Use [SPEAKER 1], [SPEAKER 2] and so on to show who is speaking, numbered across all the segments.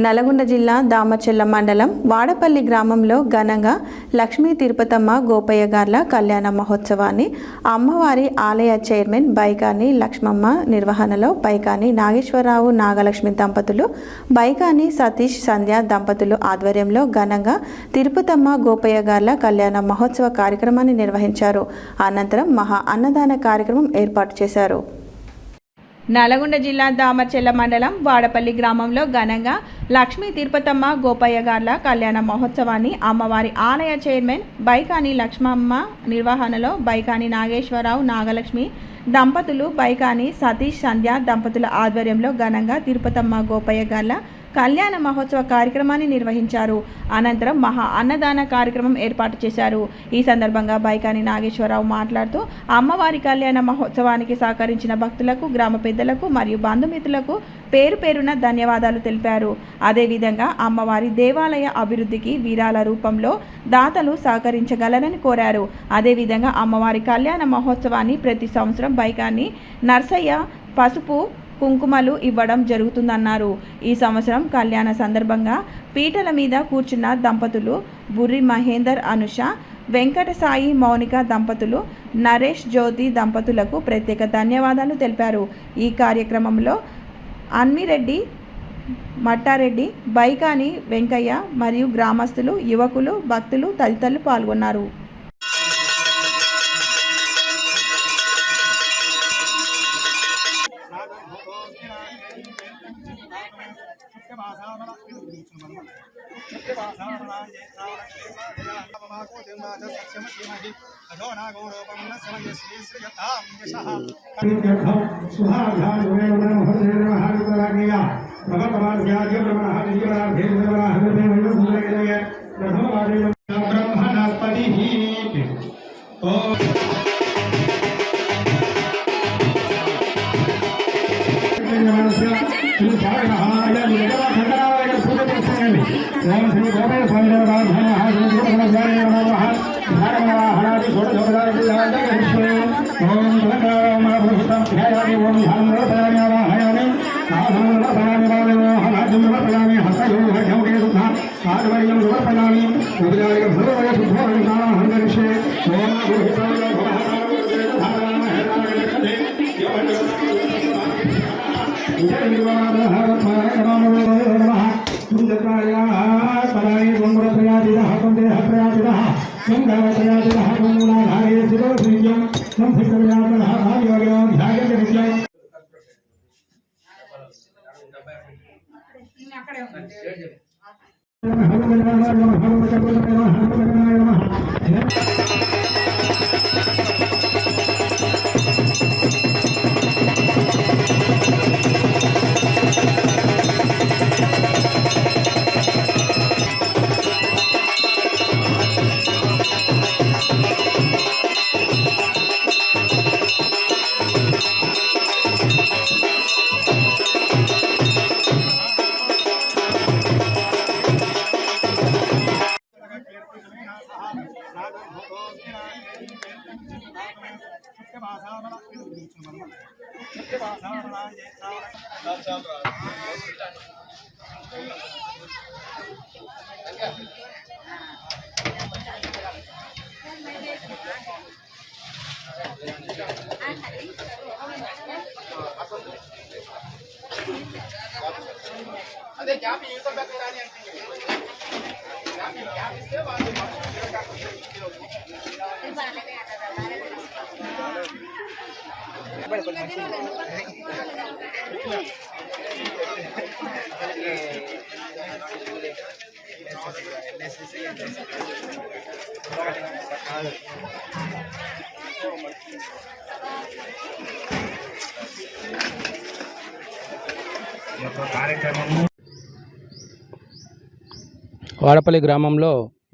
[SPEAKER 1] నల్గొండ జిల్లా దామర్చెల్ల మండలం వాడపల్లి గ్రామంలో ఘనంగా లక్ష్మీ తిరుపతమ్మ గోపయ్య గార్ల కళ్యాణ మహోత్సవాన్ని అమ్మవారి ఆలయ చైర్మన్ బైకాని లక్ష్మమ్మ నిర్వహణలో బైకాని నాగేశ్వరరావు నాగలక్ష్మి దంపతులు, బైకాని సతీష్ సంధ్య దంపతులు ఆధ్వర్యంలో ఘనంగా తిరుపతమ్మ గోపయ్య గార్ల కళ్యాణ మహోత్సవ కార్యక్రమాన్ని నిర్వహించారు. అనంతరం మహా అన్నదాన కార్యక్రమం ఏర్పాటు చేశారు. నల్గొండ జిల్లా దామర్చెల్ల మండలం వాడపల్లి గ్రామంలో ఘనంగా లక్ష్మీ తిరుపతమ్మ గోపయ్య గార్ల కళ్యాణ మహోత్సవాన్ని అమ్మవారి ఆలయ చైర్మన్ బైకాని లక్ష్మమ్మ నిర్వహణలో బైకాని నాగేశ్వరరావు నాగలక్ష్మి దంపతులు, బైకాని సతీష్ సంధ్య దంపతుల ఆధ్వర్యంలో ఘనంగా తిరుపతమ్మ గోపయ్య గార్ల కళ్యాణ మహోత్సవ కార్యక్రమాన్ని నిర్వహించారు. అనంతరం మహా అన్నదాన కార్యక్రమం ఏర్పాటు చేశారు. ఈ సందర్భంగా బైకాని నాగేశ్వరరావు మాట్లాడుతూ అమ్మవారి కళ్యాణ మహోత్సవానికి సహకరించిన భక్తులకు, గ్రామ పెద్దలకు మరియు బంధుమిత్రులకు పేరు పేరున ధన్యవాదాలు తెలిపారు. అదేవిధంగా అమ్మవారి దేవాలయ అభివృద్ధికి విరాళ రూపంలో దాతలు సహకరించగలరని కోరారు. అదేవిధంగా అమ్మవారి కళ్యాణ మహోత్సవాన్ని ప్రతి సంవత్సరం బైకాని నర్సయ్య పసుపు కుంకుమలు ఇవ్వడం జరుగుతుందన్నారు. ఈ సంవత్సరం కళ్యాణ సందర్భంగా పీటల మీద కూర్చున్న దంపతులు బుర్రి మహేందర్ అనుష, వెంకట సాయి మౌనిక దంపతులు, నరేష్ జ్యోతి దంపతులకు ప్రత్యేక ధన్యవాదాలు తెలిపారు. ఈ కార్యక్రమంలో అన్మిరెడ్డి, మట్టారెడ్డి, బైకాని వెంకయ్య మరియు గ్రామస్తులు, యువకులు, భక్తులు తదితరులు పాల్గొన్నారు.
[SPEAKER 2] అదే క్యాప్ యూజ్ పెట్టాలని క్యాప్ ఇస్తే వాళ్ళు
[SPEAKER 3] వాడపల్లి గ్రామంలో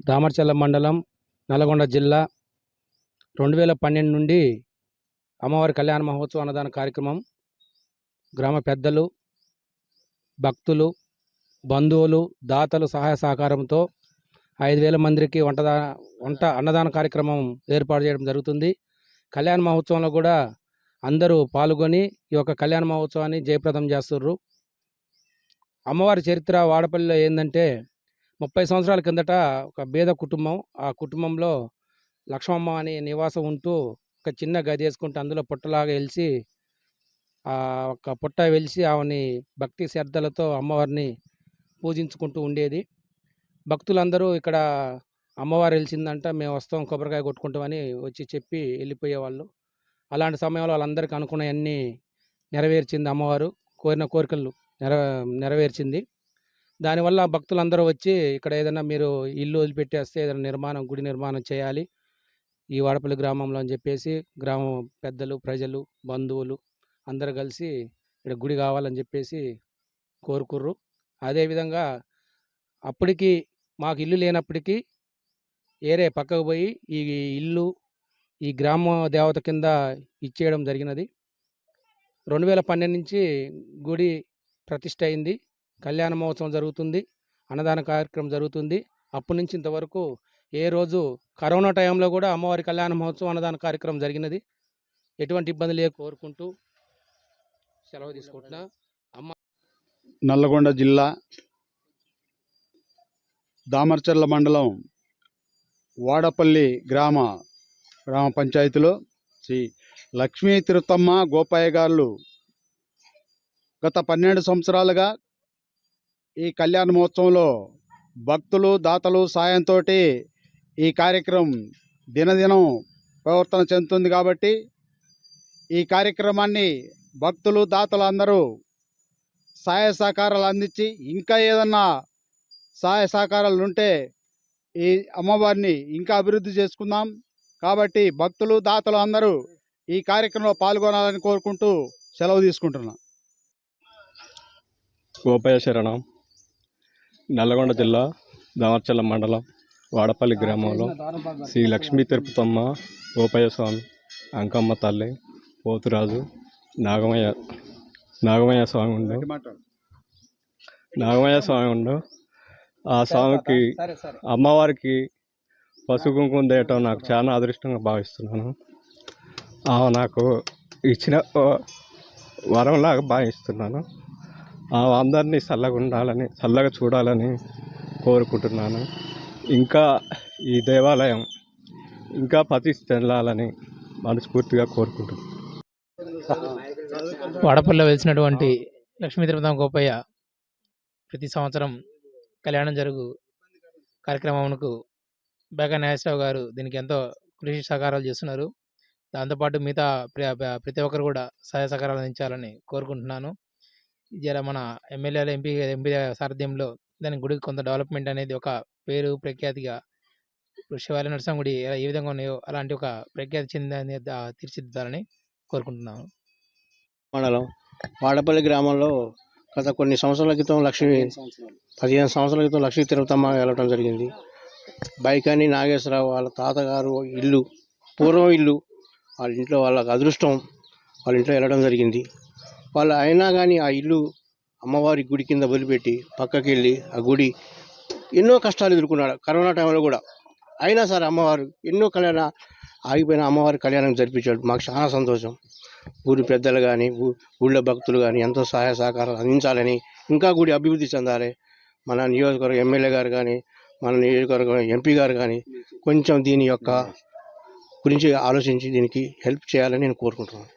[SPEAKER 3] దామర్చెల్ల మండలం నల్గొండ జిల్లా 2012 నుండి అమ్మవారి కళ్యాణ మహోత్సవ అన్నదాన కార్యక్రమం గ్రామ పెద్దలు, భక్తులు, బంధువులు, దాతలు సహాయ సహకారంతో 5,000 మందికి వంట అన్నదాన కార్యక్రమం ఏర్పాటు చేయడం జరుగుతుంది. కళ్యాణ మహోత్సవంలో కూడా అందరూ పాల్గొని ఈ యొక్క కళ్యాణ మహోత్సవాన్ని జయప్రదం చేస్తున్నారు. అమ్మవారి చరిత్ర వాడపల్లిలో ఏందంటే 30 సంవత్సరాల కిందట ఒక బీద కుటుంబం. ఆ కుటుంబంలో లక్ష్మమ్మ అనే నివాసం ఉంటూ ఒక చిన్న గది వేసుకుంటూ అందులో పుట్టలాగా వెలిసి ఒక పుట్ట వెలిసి ఆమెని భక్తి శ్రద్ధలతో అమ్మవారిని పూజించుకుంటూ ఉండేది. భక్తులందరూ ఇక్కడ అమ్మవారు వెలిసిందంట మేము వస్తాం కొబ్బరికాయ కొట్టుకుంటామని వచ్చి చెప్పి వెళ్ళిపోయేవాళ్ళు. అలాంటి సమయంలో వాళ్ళందరికీ అనుకున్నవన్నీ నెరవేర్చింది అమ్మవారు. కోరిన కోరికలు నెరవేర్చింది. దానివల్ల భక్తులందరూ వచ్చి ఇక్కడ ఏదైనా మీరు ఇల్లు వదిలిపెట్టేస్తే ఏదైనా గుడి నిర్మాణం చేయాలి ఈ వాడపల్లి గ్రామంలో అని చెప్పేసి గ్రామం పెద్దలు, ప్రజలు, బంధువులు అందరూ కలిసి ఇక్కడ గుడి కావాలని చెప్పేసి కోరుకుర్రు. అదేవిధంగా అప్పటికి మాకు ఇల్లు లేనప్పటికీ ఏరే పక్కకు పోయి ఈ ఇల్లు ఈ గ్రామ దేవత కింద ఇచ్చేయడం జరిగినది. 2012 నుంచి గుడి ప్రతిష్ఠ అయింది. కళ్యాణ మహోత్సవం జరుగుతుంది. అన్నదాన కార్యక్రమం జరుగుతుంది. అప్పటి నుంచి ఇంతవరకు ఏ రోజు కరోనా టైంలో కూడా అమ్మవారి కళ్యాణ మహోత్సవం అన్నదాన కార్యక్రమం జరిగినది. ఎటువంటి ఇబ్బంది లేక కోరుకుంటూ సెలవు తీసుకుంటున్నా.
[SPEAKER 4] నల్లగొండ జిల్లా దామర్చర్ల మండలం వాడపల్లి గ్రామ పంచాయతీలో శ్రీ లక్ష్మీ తిరుపతమ్మ గోపయ్య గారు గత 12 సంవత్సరాలుగా ఈ కళ్యాణ మహోత్సవంలో భక్తులు దాతలు సాయంతో ఈ కార్యక్రమం దినదినం ప్రవర్తన చెందుతుంది. కాబట్టి ఈ కార్యక్రమాన్ని భక్తులు దాతలు అందరూ సహాయ సహకారాలు అందించి ఇంకా ఏదన్నా సహాయ సహకారాలు ఉంటే ఈ అమ్మవారిని ఇంకా అభివృద్ధి చేసుకుందాం. కాబట్టి భక్తులు దాతలు అందరూ ఈ కార్యక్రమంలో పాల్గొనాలని కోరుకుంటూ సెలవు తీసుకుంటున్నాం.
[SPEAKER 5] గోపయ్య శరణం. నల్లగొండ జిల్లా దామర్చర్ల మండలం వాడపల్లి గ్రామంలో శ్రీ లక్ష్మీ తిరుపతమ్మ గోపయ్య స్వామి, అంకమ్మ తల్లి, పోతురాజు, నాగమయ్య స్వామి ఉండు. ఆ స్వామికి అమ్మవారికి పసుపు కుంకుమ దేయటం నాకు చాలా అదృష్టంగా భావిస్తున్నాను. నాకు ఇచ్చిన వరంలాగా భావిస్తున్నాను. అందరినీ చల్లగా ఉండాలని, చల్లగా చూడాలని కోరుకుంటున్నాను. ఇంకా ఈ దేవాలయం ఇంకా ప్రతిష్ఠ చెందాలని మనస్ఫూర్తిగా కోరుకుంటున్నాను.
[SPEAKER 6] వాడపల్లిలో వెలిసినటువంటి లక్ష్మీ తిరుపతమ్మ గోపయ్య ప్రతి సంవత్సరం కళ్యాణం జరుగు కార్యక్రమంకు బేగా నాగేశ్వరరావు గారు దీనికి ఎంతో కృషి సహకారాలు చేస్తున్నారు. దాంతోపాటు మిగతా ప్రతి ఒక్కరు కూడా సహాయ సహకారాలు అందించాలని కోరుకుంటున్నాను. జర మన ఎమ్మెల్యేల ఎంపీ సారథ్యంలో దాని గుడికి కొంత డెవలప్మెంట్ అనేది ఒక పేరు ప్రఖ్యాతిగా శివాలయ నరసింహ గుడి ఏ విధంగా ఉన్నాయో అలాంటి ఒక ప్రఖ్యాతి చెందని తీర్చిదిద్దాలని కోరుకుంటున్నాను.
[SPEAKER 7] మండలం వాడపల్లి గ్రామంలో గత కొన్ని సంవత్సరాల క్రితం 15 సంవత్సరాల క్రితం లక్ష్మీ తిరుపతమ్మ వెళ్ళడం జరిగింది. బైకాని నాగేశ్వరరావు వాళ్ళ తాతగారు ఇల్లు, పూర్వం ఇల్లు, వాళ్ళ ఇంట్లో వాళ్ళకి అదృష్టం వాళ్ళ ఇంట్లో వెళ్ళడం జరిగింది. వాళ్ళు అయినా కానీ ఆ ఇల్లు అమ్మవారి గుడి కింద వదిలిపెట్టి పక్కకి వెళ్ళి ఆ గుడి ఎన్నో కష్టాలు ఎదుర్కొన్నాడు కరోనా టైంలో కూడా. అయినా సరే అమ్మవారు ఎన్నో ఆగిపోయిన అమ్మవారి కళ్యాణం జరిపించాడు. మాకు చాలా సంతోషం. ఊరి పెద్దలు కానీ ఊళ్ళో భక్తులు కానీ ఎంతో సహాయ సహకారాలు అందించాలని, ఇంకా గుడి అభివృద్ధి చెందాలి. మన నియోజకవర్గ ఎమ్మెల్యే గారు కానీ మన నియోజకవర్గ ఎంపీ గారు కానీ కొంచెం దీని యొక్క గురించి ఆలోచించి దీనికి హెల్ప్ చేయాలని నేను కోరుకుంటున్నాను.